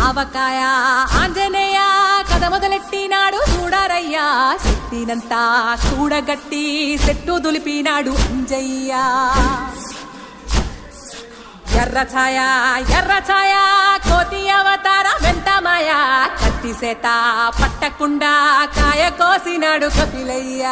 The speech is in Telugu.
ఆవకాయ ఆంజనేయ కథ మొదలెట్టినాడు చూడారయ్యా శక్తినంతా చూడగట్టి చెట్టు దులిపినాడు అంజయ్య ఎర్ర ఛాయ కోతి అవతార వెంటమాయ కత్తి సేత పట్టకుండా కాయ కోసినాడు కపిలయ్య